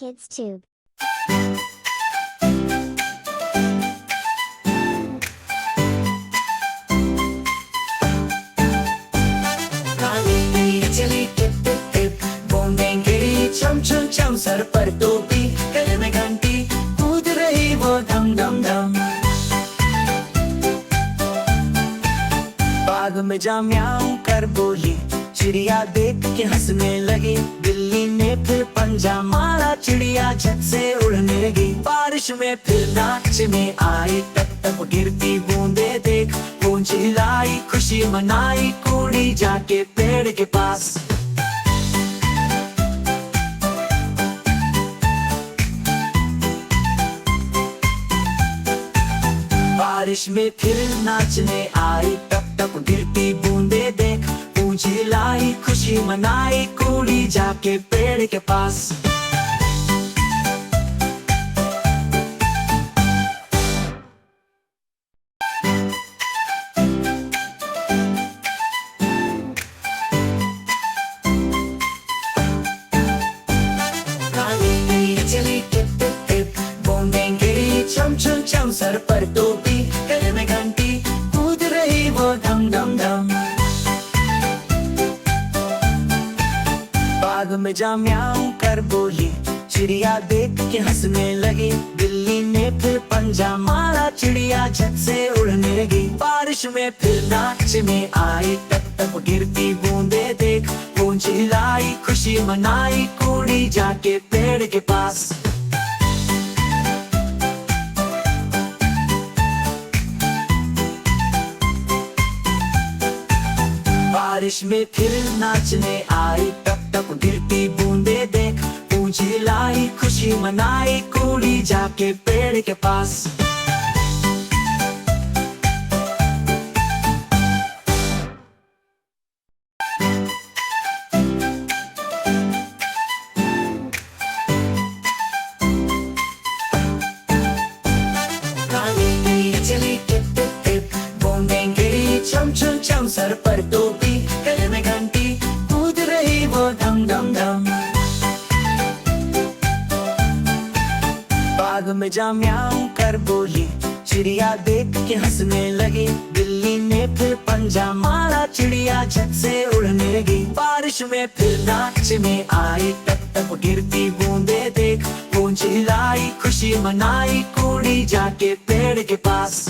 Kids Tube. चली tip tip tip बूंदें गिरी चम चम चम सर पर टोपी गले में घंटी कूद रही वो धम धम धम बाग में जा म्याऊं कर बोली चिड़िया देख के हंसने लगी बिल्ली ने फिर पंजा मारा चिड़िया झट से उड़ने लगी बारिश में फिर नाच में आई टप टप गिरती बूंदे देख गूंज हिलाई खुशी मनाई कूड़ी जाके पेड़ के पास बारिश में फिर नाचने आई टप टप गिरती बूंदे देख गूंज हिलाई खुशी मनाई कूड़ी जाके पेड़ के पास चली टिप टिप टिप बूंदें गिरी चम चम चम सर पर टोपी गले में घंटी कूद रही वो धम धम धम बाग में जा म्याऊं कर बोली चिड़िया देख के हंसने लगी बिल्ली ने फिर पंजा मारा चिड़िया झट से उड़ने लगी बारिश में फिर नाच में आई टप टप गिरती बूंदे देख गूंज हिलाई खुशी मनाई कूड़ी जाके पेड़ के पास बारिश में फिर नाचने आई टप टप गिरती बूंदे देख गूंज हिलाई खुशी मनाई कूड़ी जाके पेड़ के पास चली टिप टिप टिप बूंदें गिरी चम चम चम सर पर टोपी गले में घंटी कूद रही वो धम धम धम बाग में जा म्याऊं कर बोली चिड़िया देख के हंसने लगी बिल्ली ने फिर पंजा मारा चिड़िया झट से उड़ने लगी बारिश में फिर नाच में आई टप टप गिरती बूंदे देख गूंज हिलाई खुशी मनाई कूड़ी जाके पेड़ के पास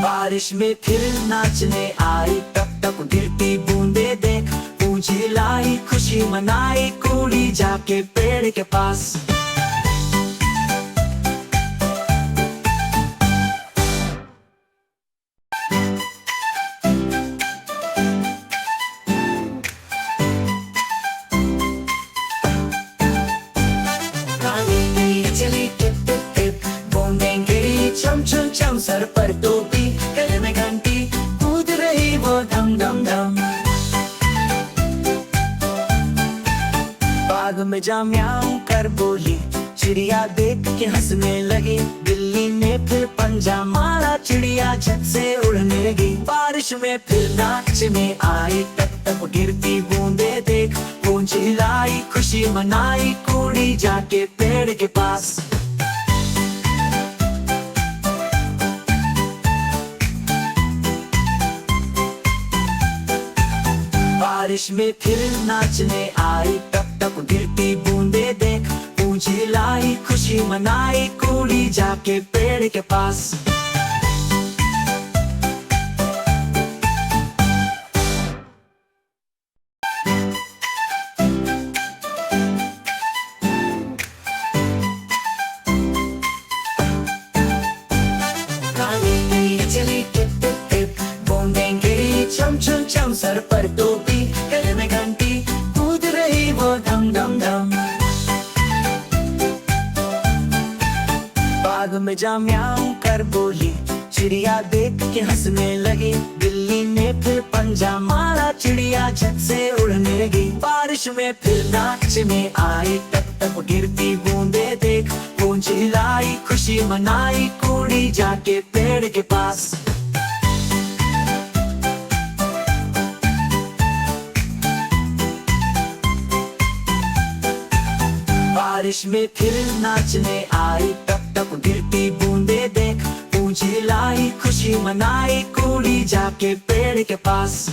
बारिश में फिर नाचने आई टप टप गिरती बूंदे देख गूंज हिलाई खुशी मनाई कूड़ी जाके पेड़ के पास चली टिप टिप टिप बूंदें गिरी चम चम चम सर पर टोपी गले में घंटी कूद रही वो धम धम धम बाग में जा म्याऊं कर बोली चिड़िया देख के हंसने लगी बिल्ली ने फिर पंजा मारा चिड़िया झट से उड़ने लगी बारिश में फिर नाच में आई टप टप गिरती बूंदे देख गूंज हिलाई खुशी मनाई कूड़ी जाके पेड़ के पास बारिश में फिर नाचने आई टप टप गिरती बूंदे देख गूंज हिलाई खुशी मनाई कूड़ी जाके पेड़ के पास चली टिप टिप टिप बूंदें गिरी चम चम चम सर पर टोपी गले में घंटी कूद रही वो धम धम धम बाग में जा म्याऊं कर बोली चिड़िया देख के हंसने लगी बिल्ली ने फिर पंजा मारा चिड़िया झट से उड़ने लगी बारिश में फिर नाच में आई टप टप गिरती बूंदे देख गूंज हिलाई खुशी मनाई कूड़ी जाके पेड़ के पास बारिश में फिर नाचने आई, टप टप गिरती बूंदे देख, पूंजी लाई खुशी मनाई कुड़ी जाके पेड़ के पास।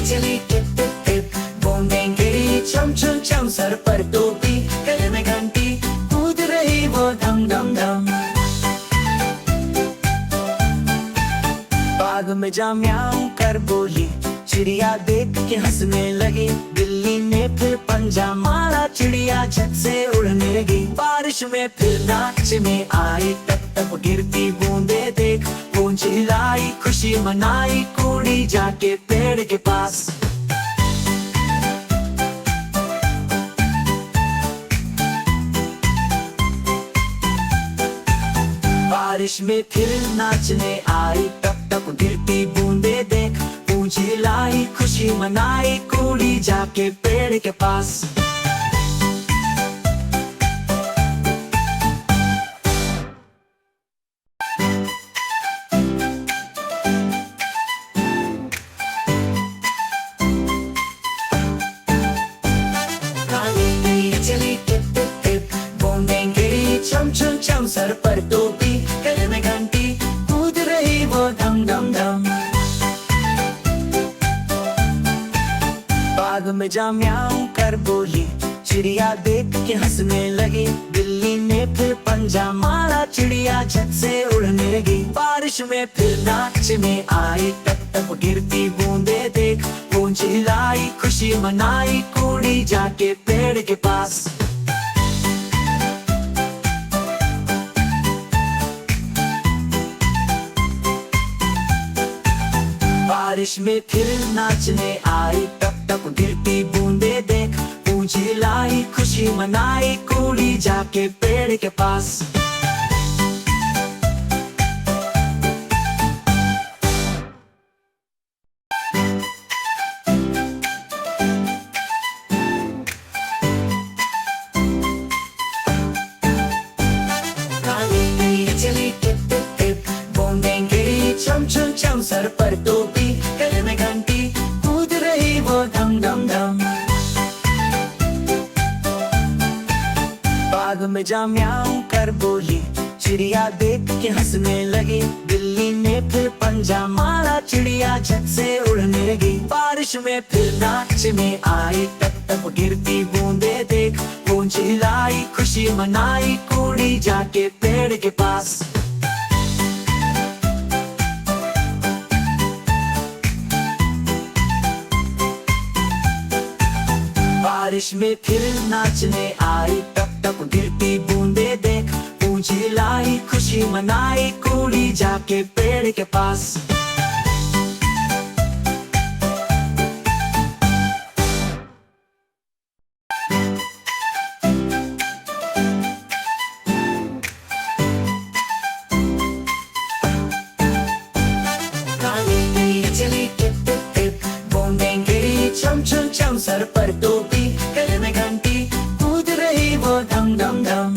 चली टिप टिप टिप, बूंदें गिरी चम चम चम, सर पर टोपी गले में घंटी, कूद रही वो धम धम धम। बाग में जा म्याऊं कर बोली, चिड़िया देख के हंसने लगी, बिल्ली ने फिर पंजा मारा, चिड़िया झट से उड़ने लगी। बारिश में फिर नाच में आई, टप टप गिरती बूंदे देख, पूंजी लाई खुशी मनाई कुड़ी जाके पेड़ के पास। बारिश में फिर नाचने आई, टप टप गिरती बूंदे देख, पूंजी लाई खुशी मनाई कुड़ी जाके पेड़ के पास। चली टिप टिप टिप, बूंदें गिरी चम चम चम, सर पर टोपी गले में घंटी, कूद रही वो धम धम धम। बाग में जा म्याऊं कर बोली, चिड़िया देख के हंसने लगी, बिल्ली ने फिर पंजा मारा, चिड़िया झट से उड़ने लगी। बारिश में फिर नाच में आई, टप टप गिरती बूंदे देख, पूंजी लाई खुशी मनाई कुड़ी जाके पेड़ के पास। बारिश में फिर नाचने आई, टप टप गिरती बूंदे देख, पूंजी लाई खुशी मनाई कुड़ी जाके पेड़ के पास। चली टिप टिप टिप, बूंदें गिरी चम चम चम, सर पर टोपी गले में घंटी, कूद रही वो धम धम धम। बाग में जा म्याऊं कर बोली, चिड़िया देख के हंसने लगी, बिल्ली ने फिर पंजा मारा, चिड़िया झट से उड़ने लगी। बारिश में फिर नाच में आई, टप टप गिरती बूंदे देख, पूंजी लाई खुशी मनाई कुड़ी जाके पेड़ के पास। बारिश में फिर नाचने आई, टप टप गिरती बूंदे देख, पूंजी लाई खुशी मनाई कुड़ी जाके पेड़ के पास। चली टिप टिप टिप, बूंदें गिरी चम चम चम, सर पर टोपी गले में घंटी, कूद रही वो धम धम धम।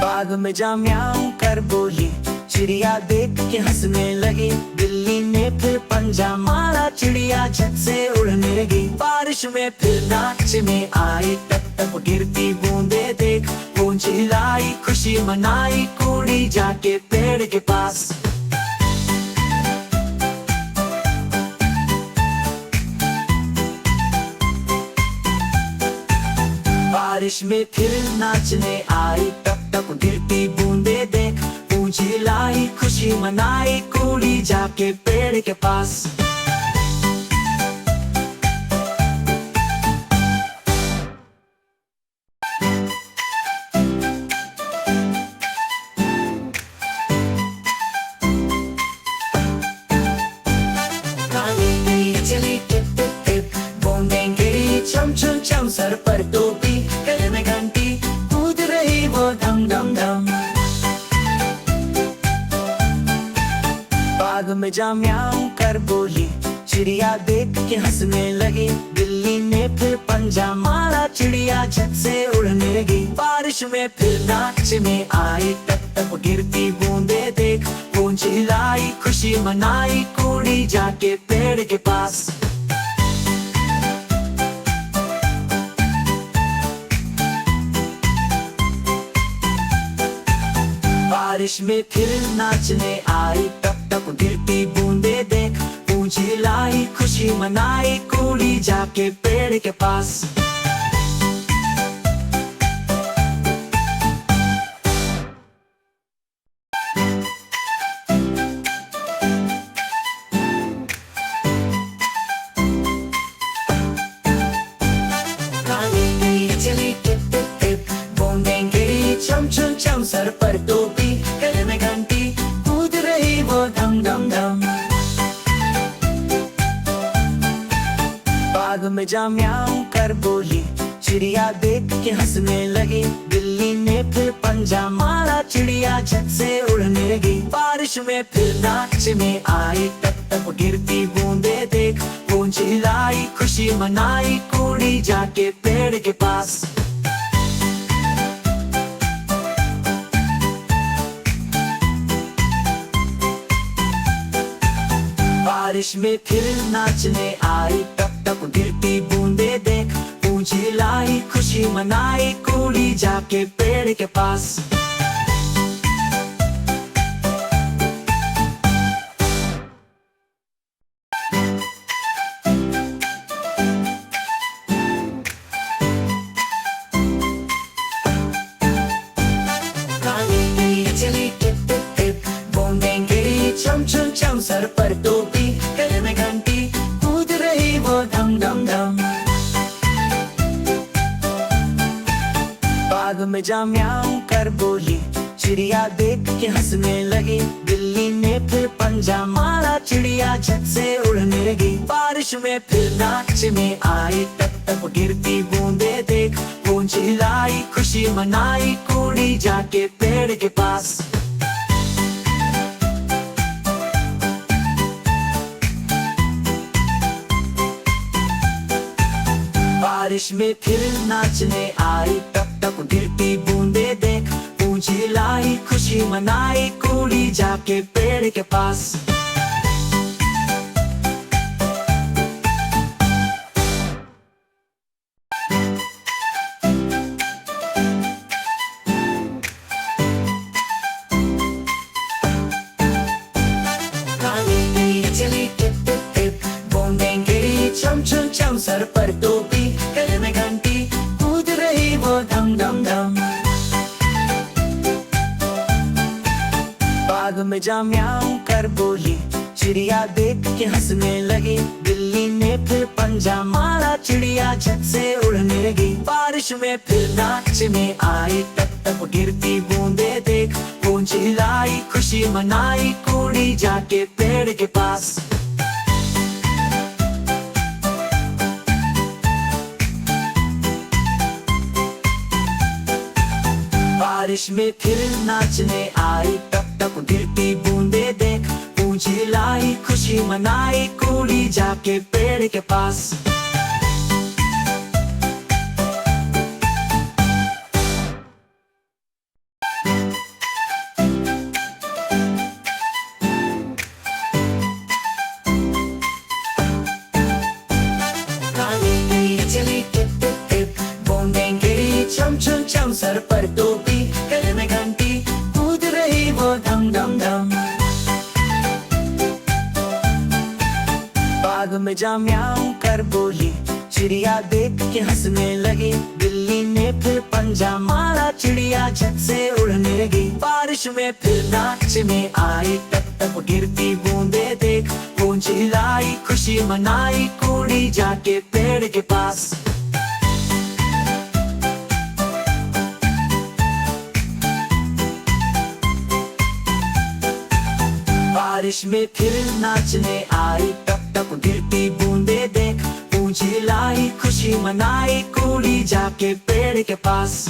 बाग में जा म्याऊं कर बोली, चिड़िया देख के हंसने लगी, बिल्ली ने फिर पंजा मारा, चिड़िया झट से उड़ने लगी। बारिश में फिर नाच में आई, टप टप गिरती बूंदे देख, पूंजी लाई खुशी मनाई कुड़ी जाके पेड़ के पास। बारिश में फिर नाचने आई, टप टप गिरती बूंदे देख, पूंजी लाई खुशी मनाई कुड़ी जाके पेड़ के पास। चली टिप टिप टिप, बूंदें गिरी चम चम चम, सर पर टोपी गले में घंटी, कूद रही वो धम धम धम। बाग में जा म्याऊं कर बोली, चिड़िया देख के हंसने लगी, बिल्ली बिल्ली ने फिर पंजा मारा, चिड़िया झट से उड़ने लगी। बारिश में फिर नाच में आई, टप टप गिरती बूंदे देख, गूंज हिलाई खुशी मनाई, कूड़ी जाके पेड़ के पास। बारिश में फिर नाचने आई, टप टप गिरती बूंदे देख, गूंज हिलाई खुशी मनाई, कूड़ी जाके पेड़ के पास। चली टिप टिप टिप, बूंदें गिरी चम चम चम, सर पर टोपी गले में घंटी, कूद रही वो धम धम धम। बाग में जा म्याऊं कर बोली, चिड़िया देख के हंसने लगी। बिल्ली ने फिर पंजा मारा, चिड़िया झट से उड़ने लगी। बारिश में फिर नाच में आई, टप टप गिरती बूंदे देख, गूंज हिलाई खुशी मनाई, कूड़ी जाके पेड़ के पास। बारिश में फिर नाचने आई, टप टप गिरती बूंदे देख, गूंज हिलाई खुशी मनाई, कूड़ी जाके पेड़ के पास। चली टिप टिप टिप, बूंदें गिरी चम चम चम, सर पर टोपी गले में घंटी, कूद रही वो धम धम धम। बाग में जा म्याऊं कर बोली, चिड़िया देख के हंसने लगी। बिल्ली ने फिर पंजा मारा, चिड़िया झट से उड़ने लगी। बारिश में फिर नाच में आई, टप टप गिरती बूंदे देख, गूंज हिलाई खुशी मनाई, कूड़ी जाके पेड़ के पास। बारिश में फिर नाचने आई, टप टप गिरती बूंदे देख, गूंज हिलाई खुशी मनाई, कूड़ी जाके पेड़ के पास। चली टिप टिप टिप, बूंदें गिरी चम चम चम, सर पर टोपी गले में घंटी, कूद रही वो धम धम धम। बाग में जा म्याऊं कर बोली, चिड़िया देख के हंसने लगी। बिल्ली ने फिर पंजा मारा, चिड़िया झट से उड़ने लगी। बारिश में फिर नाच में आई, टप टप गिरती बूंदे देख, गूंज हिलाई खुशी मनाई, कूड़ी जाके पेड़ के पास। बारिश में फिर नाचने आई, टप टप गिरती बूंदे देख, गूंज हिलाई खुशी मनाई, कूड़ी जाके पेड़ के पास। चली टिप टिप टिप, बूंदें गिरी चम चम चम, सर पर टोपी गले में घंटी, कूद रही वो धम धम धम। बाग में जा म्याऊं कर बोली, चिड़िया देख के हंसने लगी। बिल्ली ने फिर पंजा मारा, चिड़िया झट से उड़ने लगी। बारिश में फिर नाच में आई, टप टप गिरती बूंदे देख, गूंज हिलाई खुशी मनाई, कूड़ी जाके पेड़ के पास। बारिश में फिर नाचने आई, टप टप गिरती बूंदे देख, गूंज हिलाई खुशी मनाई, कूड़ी जाके पेड़ के पास।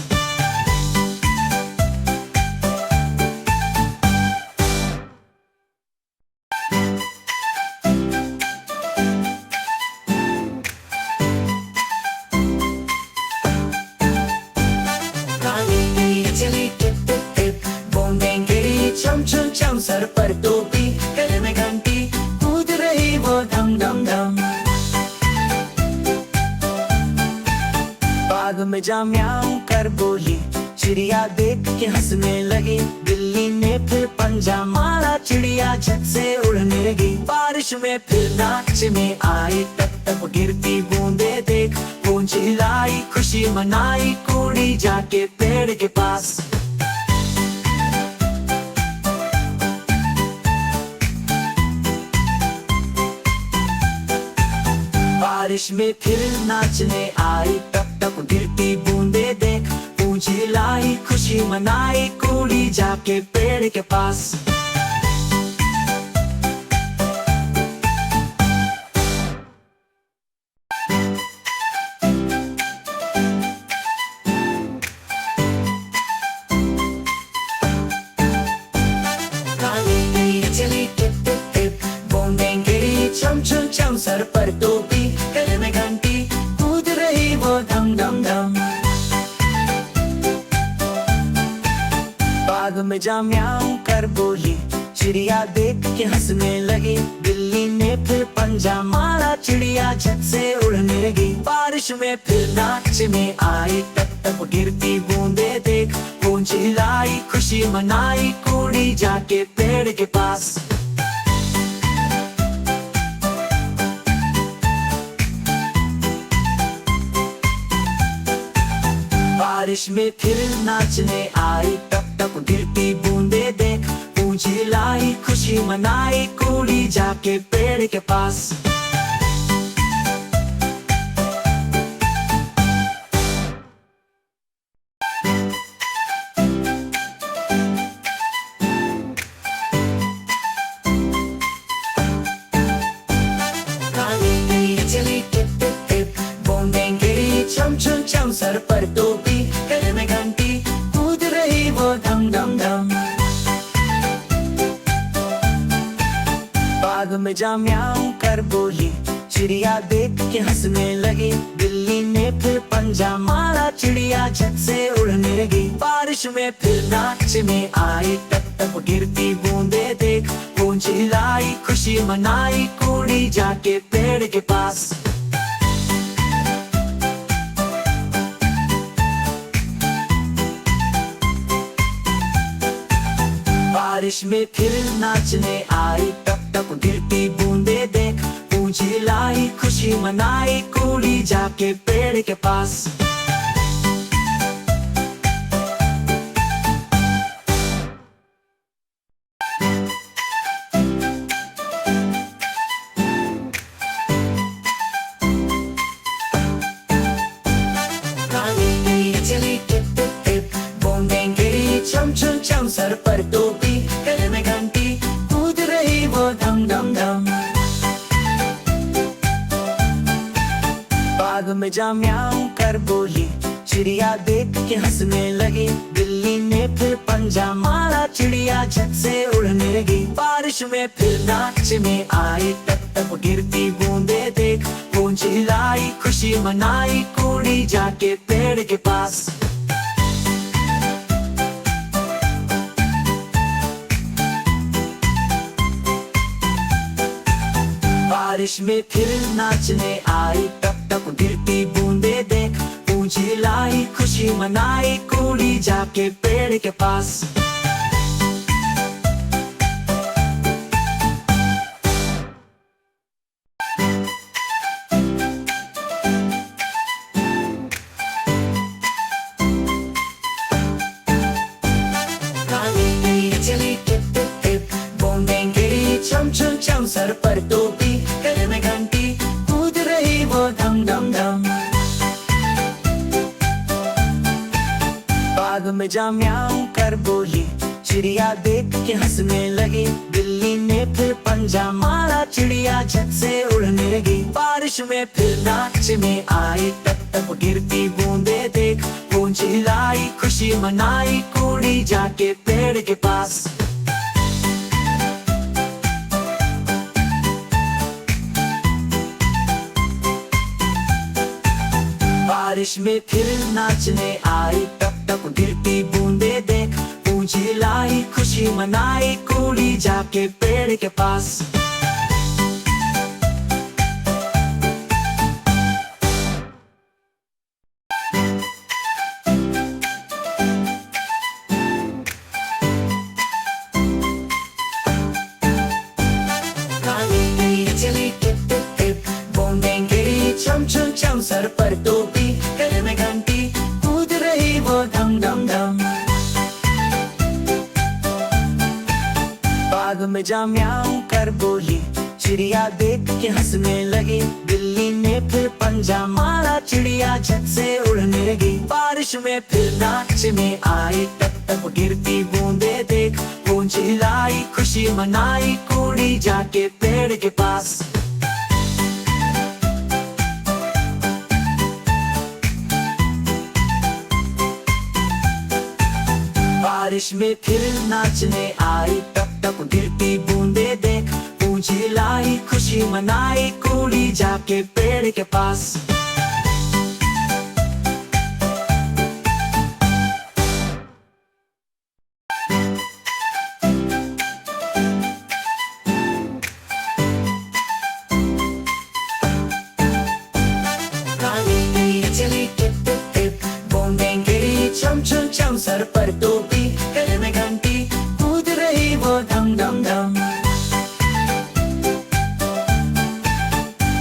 बाग में जा म्याऊं कर बोली, चिड़िया देख के हंसने लगी। बिल्ली ने फिर पंजा मारा, चिड़िया झट से उड़ने लगी। बारिश में फिर नाच में आई, टप टप गिरती बूंदे देख। पूंछ हिलाई, खुशी मनाई, कूड़ी जाके पेड़ के पास। बारिश में फिर नाचने आई, टप टप गिरती बूंदे देख। पूंछ हिलाई, खुशी मनाई, कूड़ी जाके पेड़ के पास। चली टिप टिप टिप, बूंदें गिरी चम चम चम। सर पर टोपी, गले में घंटी, कूद रही वो धम धम धम। बाग में जा म्याऊं कर बोली, चिड़िया देख के हंसने लगी। बिल्ली ने फिर पंजा मारा, चिड़िया झट से उड़ने लगी। बारिश में फिर नाच में आई, टप टप गिरती बूंदे देख। पूंछ हिलाई, खुशी मनाई, कूड़ी जाके पेड़ के पास। बारिश में फिर नाचने आई, टप टप गिरती बूंदे देख। पूंछ हिलाई, खुशी मनाई, कूड़ी जाके पेड़ के पास। चली टिप टिप टिप, बूंदें गिरी चम चम चम। सर पर टोपी, गले में घंटी, कूद रही वो धम धम धम। बाग में जा म्याऊं कर बोली, चिड़िया देख के हंसने लगी। बिल्ली ने फिर पंजा मारा, चिड़िया झट से उड़ने लगी। बारिश में फिर नाच में आई, टप टप गिरती बूंदे देख। पूंछ हिलाई, खुशी मनाई, कूड़ी जाके पेड़ के पास। बारिश में फिर नाचने आई, टप टप गिरती बूंदे देख। पूंछ हिलाई, खुशी मनाई, कूड़ी जाके पेड़ के पास। चली टिप टिप टिप, बूंदें गिरी चम चम चम। सर पर टोपी, गले में घंटी, कूद रही वो धम धम धम। बाग में जा म्याऊं कर बोली, चिड़िया देख के हंसने लगी। बिल्ली ने फिर पंजा मारा, चिड़िया झट से उड़ने लगी। बारिश में फिर नाच में आई, टप टप गिरती बूंदे देख। पूंछ हिलाई, खुशी मनाई, कूड़ी जाके पेड़ के पास। बारिश में फिर नाचने आई, टप टप गिरती बूंदे देख। पूंछ हिलाई, खुशी मनाई, कूड़ी जाके पेड़ के पास। चली टिप टिप टिप, बूंदें गिरी चम चम चम। सर पर टोपी, गले में घंटी, कूद रही वो धम धम धम। बाग में जा म्याऊं कर बोली, चिड़िया देख के हंसने लगी। बिल्ली ने फिर पंजा मारा, चिड़िया झट से उड़ने लगी। बारिश में फिर नाच में आई, टप टप गिरती बूंदे देख। पूंछ हिलाई, खुशी मनाई, कूड़ी जाके पेड़ के पास। बारिश में फिर नाचने आई, टप टप गिरती बूंदे देख। पूंछ हिलाई, खुशी मनाई, कूड़ी जाके पेड़ के पास। रही वो धम धम धम। बाग में जा म्याऊं कर बोली, चिड़िया देख के हंसने लगी। बिल्ली ने फिर पंजा मारा, चिड़िया झट से उड़ने लगी। बारिश में फिर नाच में आई, टप टप गिरती बूंदे देख। पूंछ हिलाई, खुशी मनाई, कूड़ी जाके पेड़ के पास। बारिश में फिर नाचने आई, टप टप गिरती बूंदे देख। पूंछ हिलाई, खुशी मनाई, कूड़ी जाके पेड़ के पास। चली टिप टिप टिप, बूंदें गिरी चम चम चम। सर पर टोपी, गले में घंटी, कूद रही वो धम धम धम।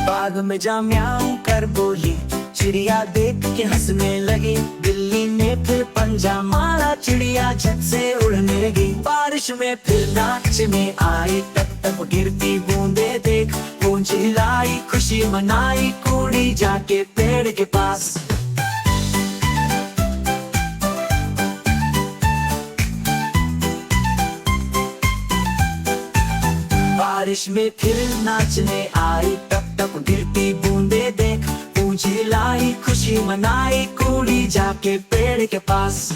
बाग में जा म्याऊं कर बोली, चिड़िया देख के हंसने लगी। बिल्ली ने फिर पंजा मारा, चिड़िया झट से उड़ने लगी। बारिश में फिर नाच में आई, टप टप गिरती बूंदे देख। पूंछ हिलाई, खुशी मनाई, कूड़ी जाके पेड़ के पास। बारिश में फिर नाचने आई, टप टप गिरती बूंदे देख। पूंछ हिलाई, खुशी मनाई, कूड़ी जाके पेड़ के पास।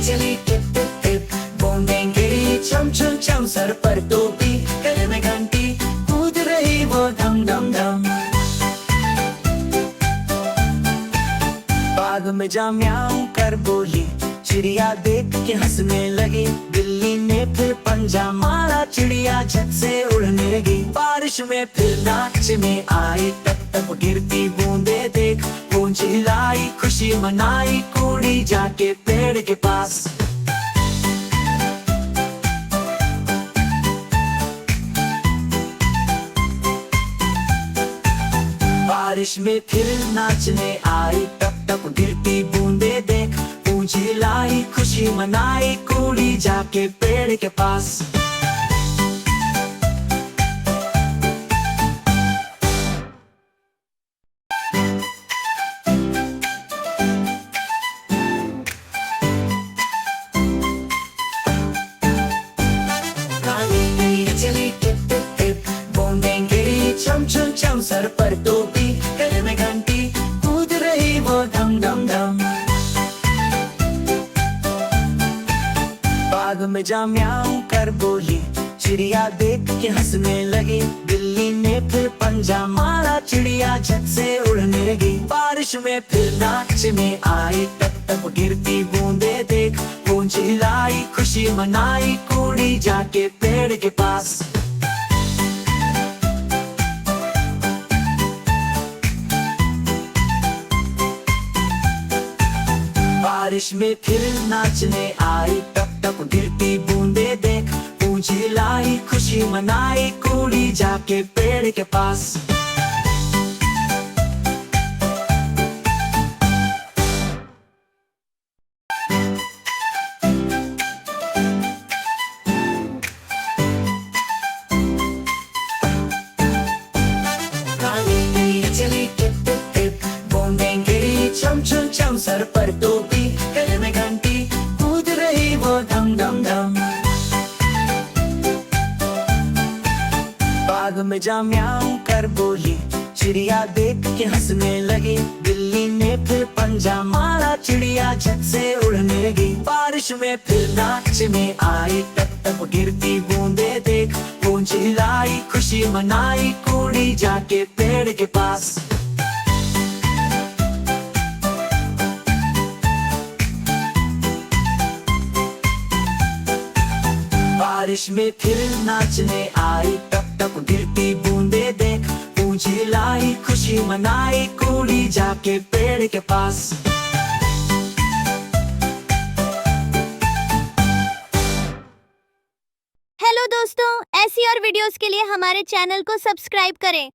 चली टिप टिप टिप, बूंदें गिरी चम चम चम। सर पर टोपी, गले में घंटी, कूद रही वो धम धम धम। बाग में जा म्याऊं कर बोली, चिड़िया देख के हंसने लगी। बिल्ली ने फिर पंजा मारा, चिड़िया झट से उड़ने लगी। बारिश में फिर नाच में आई, टप टप गिरती बूंदे देख। पूंछ हिलाई, खुशी मनाई, कूड़ी जाके पेड़ के पास। बारिश में फिर नाचने आई, टप टप गिरती बूंदे देख। पूंछ हिलाई, खुशी मनाई, कूड़ी जाके पेड़ के पास। चली टिप टिप टिप, बूंदें गिरी चम चम चम। सर पर टोपी, गले में घंटी, कूद रही वो धम धम धम। बाग में जा म्याऊं कर बोली, चिड़िया देख के हंसने लगी। बिल्ली ने फिर पंजा मारा, चिड़िया झट से उड़ने लगी। बारिश में फिर नाच में आई, टप टप गिरती बूंदे देख। पूंछ हिलाई, खुशी मनाई, कूड़ी जाके पेड़ के पास। बारिश में फिर नाचने आई, टप टप गिरती बूंदे देख। पूंछ हिलाई, खुशी मनाई, कूड़ी जाके पेड़ के पास। चली टिप टिप टिप, बूंदें गिरी चम चम चम। सर पर टोपी, गले में घंटी, कूद रही वो धम धम धम। बाग में जा म्याऊं कर बोली, चिड़िया देख के हंसने लगी। बिल्ली ने फिर पंजा मारा, चिड़िया झट से उड़ने लगी। बारिश में फिर नाच में आई, टप टप गिरती बूंदे देख। पूंछ हिलाई, खुशी मनाई, कूड़ी जाके पेड़ के पास। बारिश में फिर नाचने आई, टप टप गिरती बूंदे देख। पूंछ हिलाई, खुशी मनाई, कूड़ी जाके पेड़ के पास। दोस्तों, ऐसी और वीडियोस के लिए हमारे चैनल को सब्सक्राइब करें